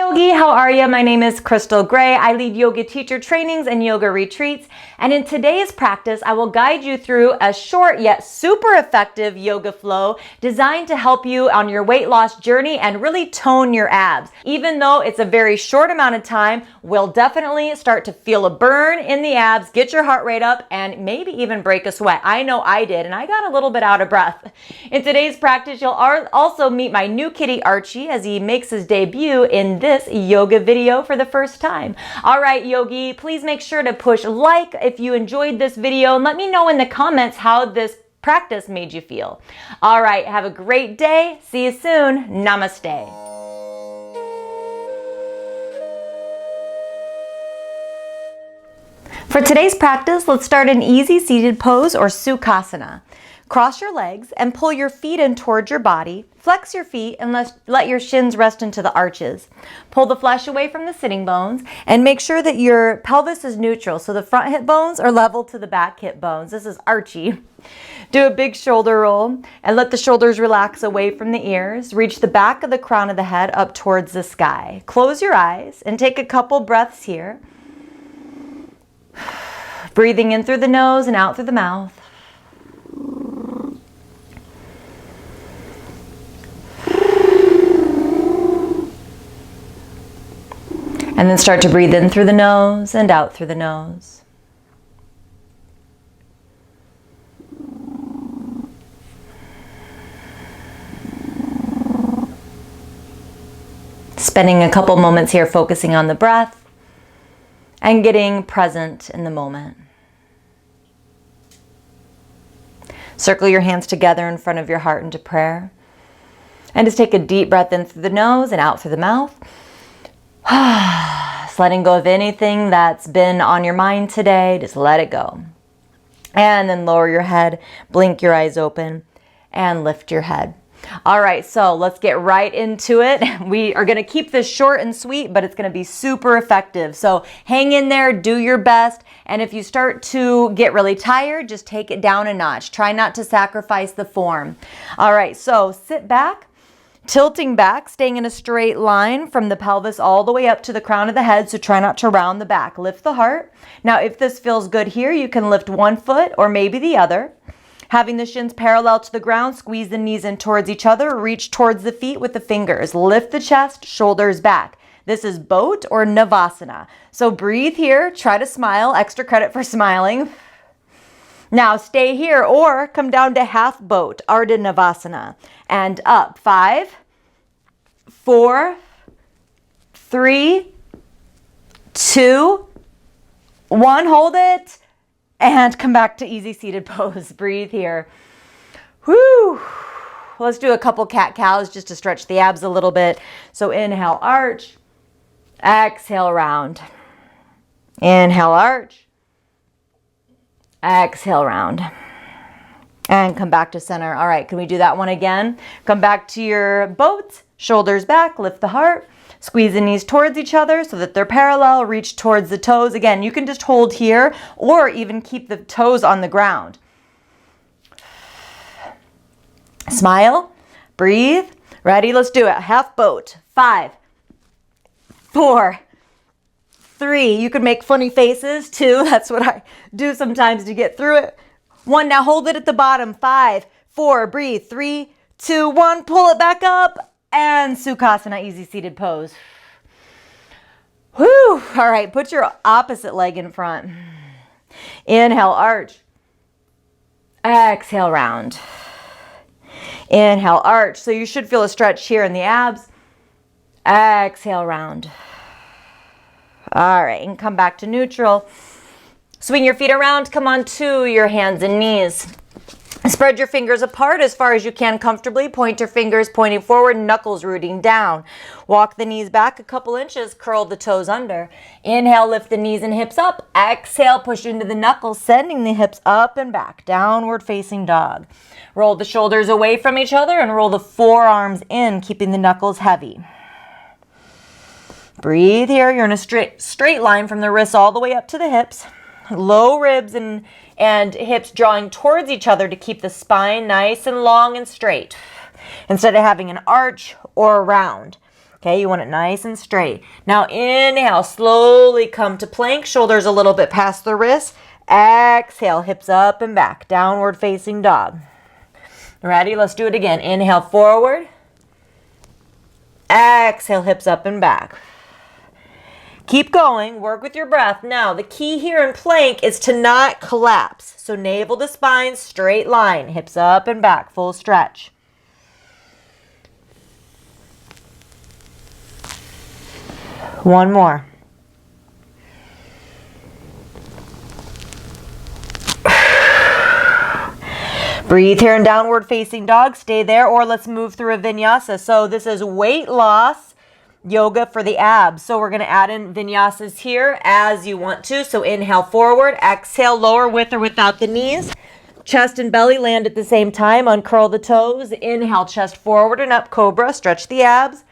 yogi, how are you? My name is Crystal Gray. I lead yoga teacher trainings and yoga retreats. And in today's practice, I will guide you through a short yet super effective yoga flow designed to help you on your weight loss journey and really tone your abs. Even though it's a very short amount of time, we'll definitely start to feel a burn in the abs, get your heart rate up, and maybe even break a sweat. I know I did, and I got a little bit out of breath. In today's practice, you'll also meet my new kitty Archie as he makes his debut in this yoga video for the first time. All right, yogi, please make sure to push like if you enjoyed this video and let me know in the comments how this practice made you feel. All right, have a great day. See you soon. Namaste. For today's practice, let's start an easy seated pose or Sukhasana. Cross your legs and pull your feet in towards your body. Flex your feet and let your shins rest into the arches. Pull the flesh away from the sitting bones and make sure that your pelvis is neutral so the front hip bones are level to the back hip bones. This is Archie. Do a big shoulder roll and let the shoulders relax away from the ears. Reach the back of the crown of the head up towards the sky. Close your eyes and take a couple breaths here. Breathing in through the nose and out through the mouth. And then start to breathe in through the nose and out through the nose. Spending a couple moments here focusing on the breath and getting present in the moment. Circle your hands together in front of your heart into prayer. And just take a deep breath in through the nose and out through the mouth. Just letting go of anything that's been on your mind today. Just let it go. And then lower your head, blink your eyes open, and lift your head. All right, so let's get right into it. We are going to keep this short and sweet, but it's going to be super effective. So hang in there, do your best. And if you start to get really tired, just take it down a notch. Try not to sacrifice the form. All right, so sit back. Tilting back, staying in a straight line from the pelvis all the way up to the crown of the head, so try not to round the back. Lift the heart. Now, if this feels good here, you can lift one foot or maybe the other. Having the shins parallel to the ground, squeeze the knees in towards each other, reach towards the feet with the fingers. Lift the chest, shoulders back. This is boat or Navasana. So breathe here, try to smile, extra credit for smiling. Now stay here or come down to half boat, Ardha Navasana. And up. 5, 4, 3, 2, 1. Hold it. And come back to easy seated pose. Breathe here. Whoo. Let's do a couple cat-cows just to stretch the abs a little bit. So inhale, arch. Exhale, round. Inhale, arch. Exhale, round. And come back to center. All right, can we do that one again? Come back to your boat, shoulders back, lift the heart, squeeze the knees towards each other so that they're parallel, reach towards the toes. Again, you can just hold here or even keep the toes on the ground. Smile, breathe, ready, let's do it. Half boat, 5, 4, 3. You can make funny faces too. That's what I do sometimes to get through it. 1, now hold it at the bottom. 5, 4, breathe. 3, 2, 1, pull it back up. And Sukhasana, easy seated pose. Whew. All right, put your opposite leg in front. Inhale, arch. Exhale, round. Inhale, arch. So you should feel a stretch here in the abs. Exhale, round. All right, and come back to neutral. Swing your feet around, come on to your hands and knees. Spread your fingers apart as far as you can comfortably. Point your fingers pointing forward, knuckles rooting down. Walk the knees back a couple inches, curl the toes under. Inhale, lift the knees and hips up. Exhale, push into the knuckles, sending the hips up and back. Downward facing dog. Roll the shoulders away from each other and roll the forearms in, keeping the knuckles heavy. Breathe here. You're in a straight line from the wrists all the way up to the hips. Low ribs and hips drawing towards each other to keep the spine nice and long and straight instead of having an arch or a round. Okay, you want it nice and straight. Now inhale, slowly come to plank, shoulders a little bit past the wrists. Exhale, hips up and back, downward facing dog. Ready? Let's do it again. Inhale, forward. Exhale, hips up and back. Keep going, work with your breath. Now, the key here in plank is to not collapse. So navel to spine, straight line, hips up and back, full stretch. One more. Breathe here in downward facing dog. Stay there, or let's move through a vinyasa. So this is weight loss yoga for the abs. So we're going to add in vinyasas here as you want to. So inhale forward, exhale lower with or without the knees. Chest and belly land at the same time. Uncurl the toes. Inhale, chest forward and up, cobra. Stretch the abs.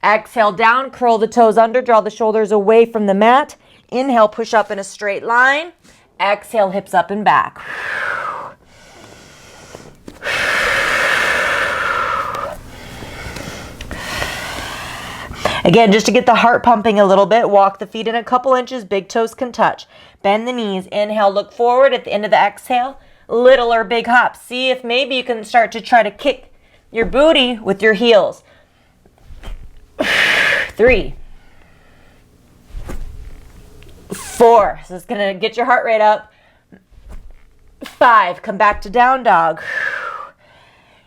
Exhale down, curl the toes under, draw the shoulders away from the mat. Inhale, push up in a straight line. Exhale, hips up and back. Again, just to get the heart pumping a little bit, walk the feet in a couple inches, big toes can touch. Bend the knees, inhale, look forward at the end of the exhale, little or big hops. See if maybe you can start to try to kick your booty with your heels. 3, 4, so it's gonna get your heart rate up. 5, come back to down dog.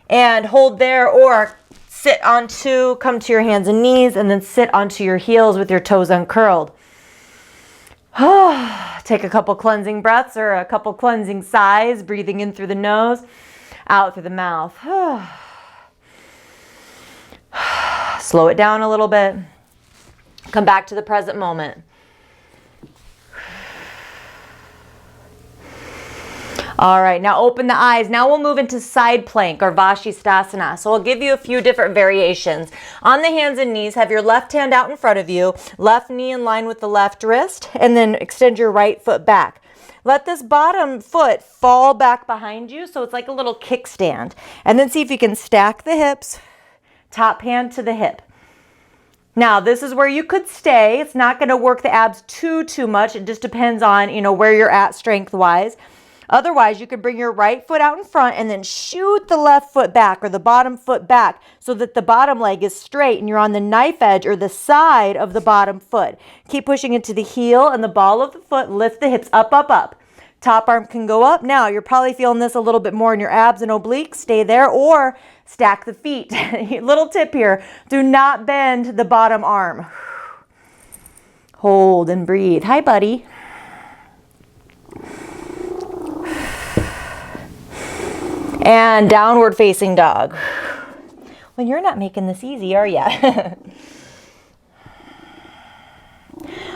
And hold there, or sit onto, come to your hands and knees, and then sit onto your heels with your toes uncurled. Take a couple cleansing breaths or a couple cleansing sighs, breathing in through the nose, out through the mouth. Slow it down a little bit. Come back to the present moment. All right, now open the eyes. Now we'll move into side plank or Vashisthasana. So I'll give you a few different variations. On the hands and knees, have your left hand out in front of you, left knee in line with the left wrist, and then extend your right foot back. Let this bottom foot fall back behind you, so it's like a little kickstand. And then see if you can stack the hips, top hand to the hip. Now, this is where you could stay. It's not going to work the abs too much. It just depends on, where you're at strength-wise. Otherwise, you could bring your right foot out in front and then shoot the left foot back or the bottom foot back so that the bottom leg is straight and you're on the knife edge or the side of the bottom foot. Keep pushing into the heel and the ball of the foot. Lift the hips up, up, up. Top arm can go up. Now, you're probably feeling this a little bit more in your abs and obliques. Stay there or stack the feet. Little tip here. Do not bend the bottom arm. Hold and breathe. Hi, buddy. And downward facing dog. Well, you're not making this easy, are you?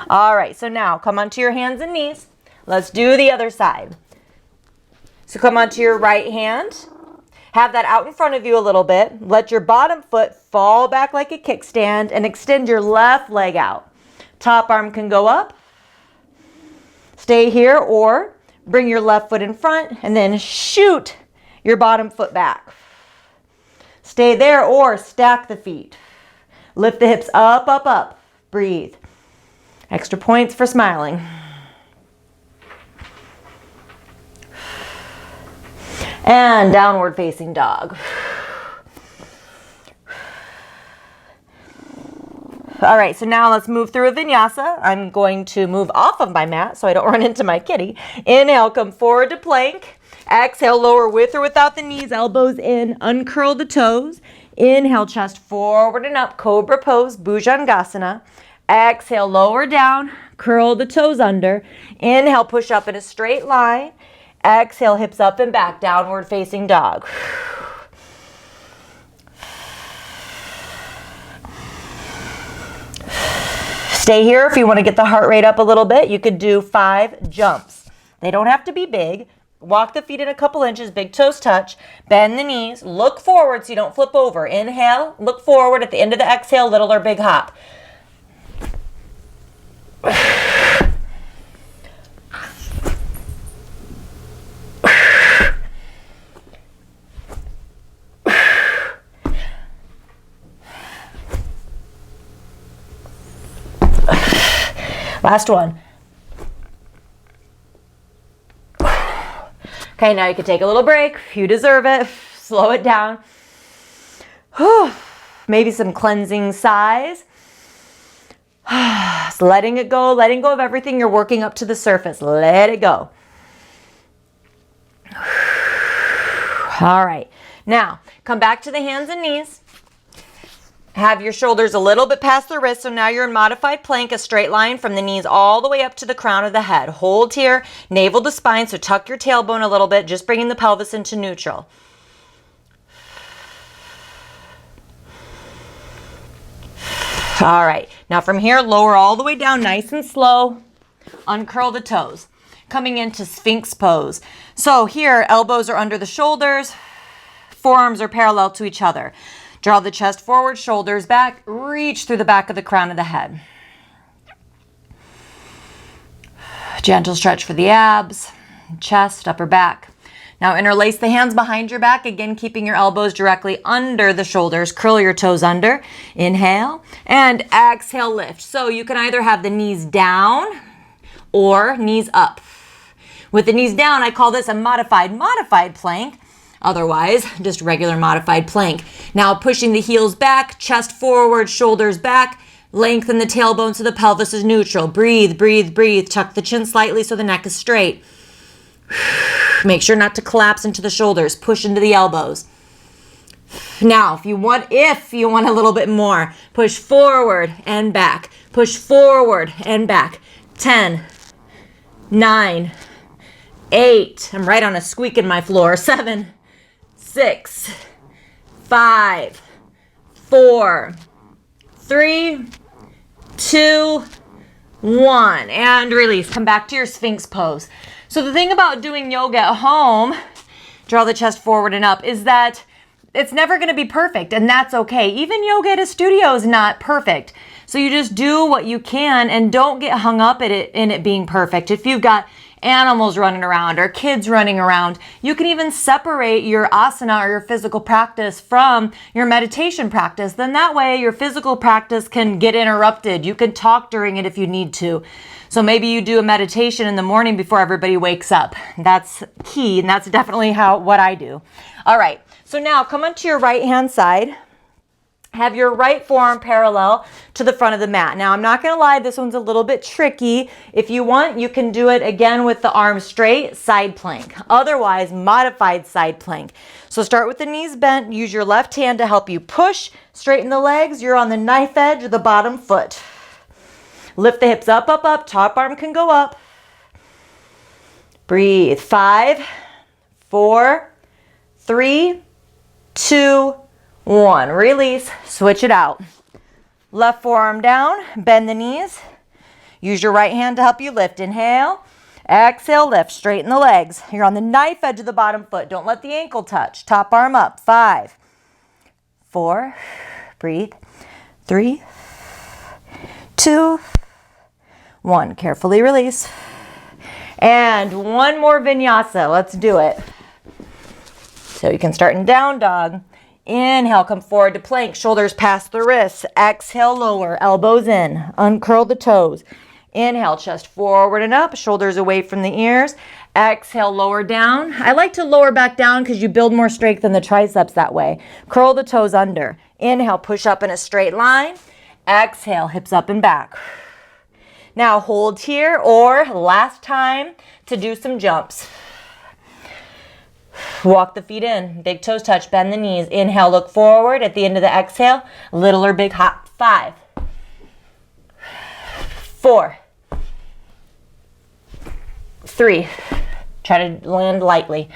All right, so now come onto your hands and knees. Let's do the other side. So come onto your right hand. Have that out in front of you a little bit. Let your bottom foot fall back like a kickstand and extend your left leg out. Top arm can go up. Stay here or bring your left foot in front and then shoot your bottom foot back. Stay there or stack the feet. Lift the hips up, up, up. Breathe. Extra points for smiling. And downward facing dog. All right, so now let's move through a vinyasa. I'm going to move off of my mat so I don't run into my kitty. Inhale, come forward to plank. Exhale, lower with or without the knees, elbows in, uncurl the toes. Inhale, chest forward and up, cobra pose, Bhujangasana. Exhale, lower down, curl the toes under. Inhale, push up in a straight line. Exhale, hips up and back, downward facing dog. Stay here if you want to get the heart rate up a little bit. You could do 5 jumps. They don't have to be big. Walk the feet in a couple inches, big toes touch. Bend the knees, look forward so you don't flip over. Inhale, look forward. At the end of the exhale, little or big hop. Last one. Okay, now you can take a little break. You deserve it. Slow it down. Maybe some cleansing sighs. Just letting it go, letting go of everything you're working up to the surface. Let it go. All right. Now, come back to the hands and knees. Have your shoulders a little bit past the wrist, so now you're in modified plank, a straight line from the knees all the way up to the crown of the head. Hold here, navel to spine, so tuck your tailbone a little bit, just bringing the pelvis into neutral. All right, now from here, lower all the way down nice and slow. Uncurl the toes. Coming into Sphinx pose. So here, elbows are under the shoulders, forearms are parallel to each other. Draw the chest forward, shoulders back, reach through the back of the crown of the head. Gentle stretch for the abs, chest, upper back. Now interlace the hands behind your back, again keeping your elbows directly under the shoulders. Curl your toes under. Inhale and exhale, lift. So you can either have the knees down or knees up. With the knees down, I call this a modified plank. Otherwise, just regular modified plank. Now pushing the heels back, chest forward, shoulders back, lengthen the tailbone so the pelvis is neutral. Breathe, breathe, breathe. Tuck the chin slightly so the neck is straight. Make sure not to collapse into the shoulders. Push into the elbows. Now, if you want a little bit more, push forward and back. Push forward and back. 10, 9, 8. I'm right on a squeak in my floor. 7, 6, 5, 4, 3, 2, 1. And release. Come back to your Sphinx pose. So the thing about doing yoga at home, draw the chest forward and up, is that it's never going to be perfect, and that's okay. Even yoga at a studio is not perfect. So you just do what you can and don't get hung up in it being perfect. If you've got animals running around or kids running around, you can even separate your asana or your physical practice from your meditation practice. Then that way your physical practice can get interrupted. You can talk during it if you need to. So maybe you do a meditation in the morning before everybody wakes up. That's key, and that's definitely what I do. All right, so now come onto your right hand side. Have your right forearm parallel to the front of the mat. Now, I'm not going to lie, this one's a little bit tricky. If you want, you can do it again with the arms straight, side plank. Otherwise, modified side plank. So start with the knees bent. Use your left hand to help you push. Straighten the legs. You're on the knife edge of the bottom foot. Lift the hips up, up, up. Top arm can go up. Breathe. 5, 4, 3, 2, 1. Release. Switch it out. Left forearm down. Bend the knees. Use your right hand to help you lift. Inhale. Exhale, lift. Straighten the legs. You're on the knife edge of the bottom foot. Don't let the ankle touch. Top arm up. 5, 4. Breathe. 3, 2, 1. Carefully release. And one more vinyasa. Let's do it. So you can start in down dog. Inhale, come forward to plank. Shoulders past the wrists. Exhale, lower. Elbows in. Uncurl the toes. Inhale, chest forward and up. Shoulders away from the ears. Exhale, lower down. I like to lower back down because you build more strength in the triceps that way. Curl the toes under. Inhale, push up in a straight line. Exhale, hips up and back. Now hold here, or last time to do some jumps. Walk the feet in. Big toes touch. Bend the knees. Inhale, look forward. At the end of the exhale, little or big hop. 5, 4, 3. Try to land lightly.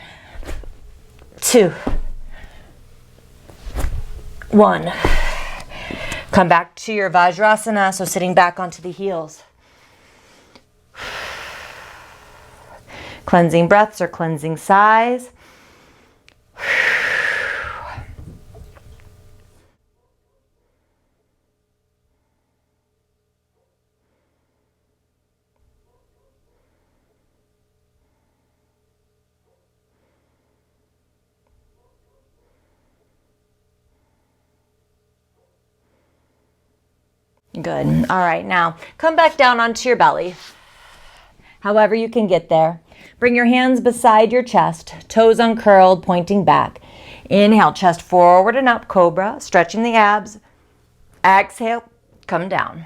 2, 1. Come back to your Vajrasana, so sitting back onto the heels. Cleansing breaths or cleansing sighs. Good. All right, now come back down onto your belly. However you can get there. Bring your hands beside your chest, toes uncurled, pointing back. Inhale, chest forward and up, cobra, stretching the abs. Exhale, come down.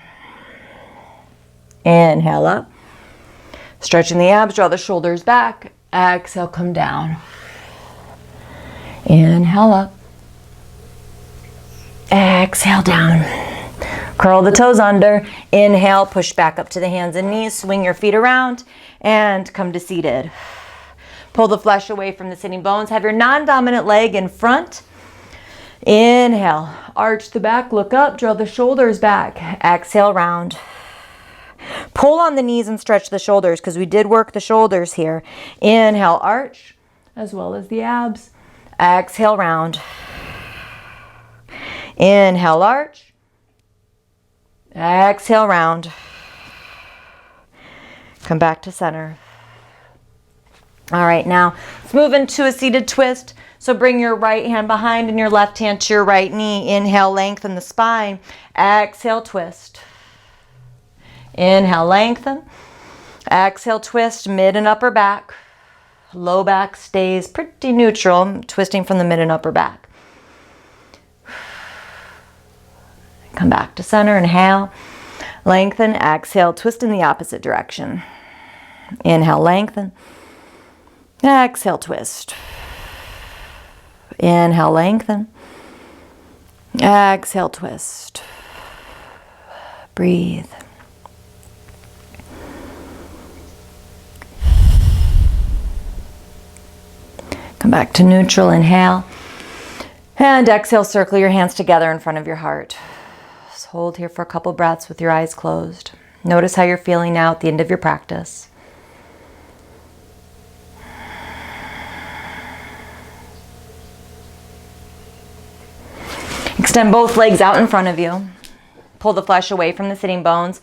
Inhale up, stretching the abs, draw the shoulders back. Exhale, come down. Inhale up. Exhale down. Curl the toes under. Inhale, push back up to the hands and knees. Swing your feet around and come to seated. Pull the flesh away from the sitting bones. Have your non-dominant leg in front. Inhale, arch the back, look up, draw the shoulders back. Exhale, round. Pull on the knees and stretch the shoulders because we did work the shoulders here. Inhale, arch, as well as the abs. Exhale, round. Inhale, arch. Exhale, round. Come back to center. All right, now let's move into a seated twist. So bring your right hand behind and your left hand to your right knee. Inhale, lengthen the spine. Exhale, twist. Inhale, lengthen. Exhale, twist, mid and upper back. Low back stays pretty neutral. I'm twisting from the mid and upper back. Come back to center, inhale, lengthen, exhale, twist in the opposite direction. Inhale, lengthen, exhale, twist. Inhale, lengthen, exhale, twist. Breathe. Come back to neutral, inhale, and exhale, circle your hands together in front of your heart. Just hold here for a couple breaths with your eyes closed. Notice how you're feeling now at the end of your practice. Extend both legs out in front of you. Pull the flesh away from the sitting bones.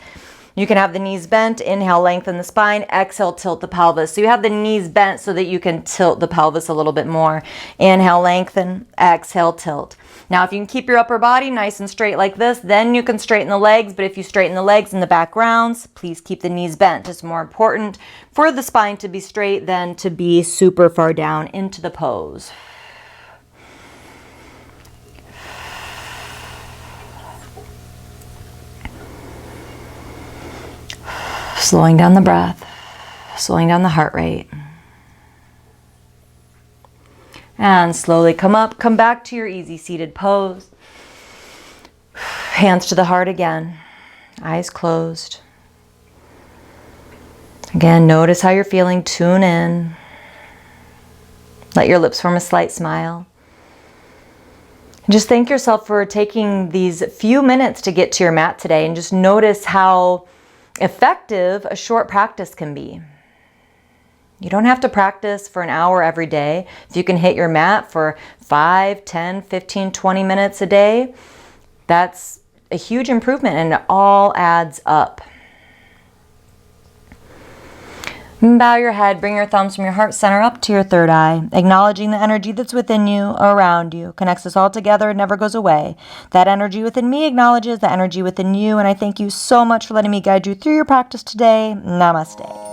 You can have the knees bent. Inhale, lengthen the spine. Exhale, tilt the pelvis. So you have the knees bent so that you can tilt the pelvis a little bit more. Inhale, lengthen. Exhale, tilt. Now, if you can keep your upper body nice and straight like this, then you can straighten the legs. But if you straighten the legs in the back rounds, please keep the knees bent. It's more important for the spine to be straight than to be super far down into the pose. Slowing down the breath, slowing down the heart rate. And slowly come up, come back to your easy seated pose. Hands to the heart again, eyes closed. Again, notice how you're feeling, tune in. Let your lips form a slight smile. And just thank yourself for taking these few minutes to get to your mat today, and just notice how effective a short practice can be. You don't have to practice for an hour every day. If you can hit your mat for 5, 10, 15, 20 minutes a day, that's a huge improvement, and it all adds up. Bow your head, bring your thumbs from your heart center up to your third eye, acknowledging the energy that's within you or around you. Connects us all together, it never goes away. That energy within me acknowledges the energy within you, and I thank you so much for letting me guide you through your practice today. Namaste.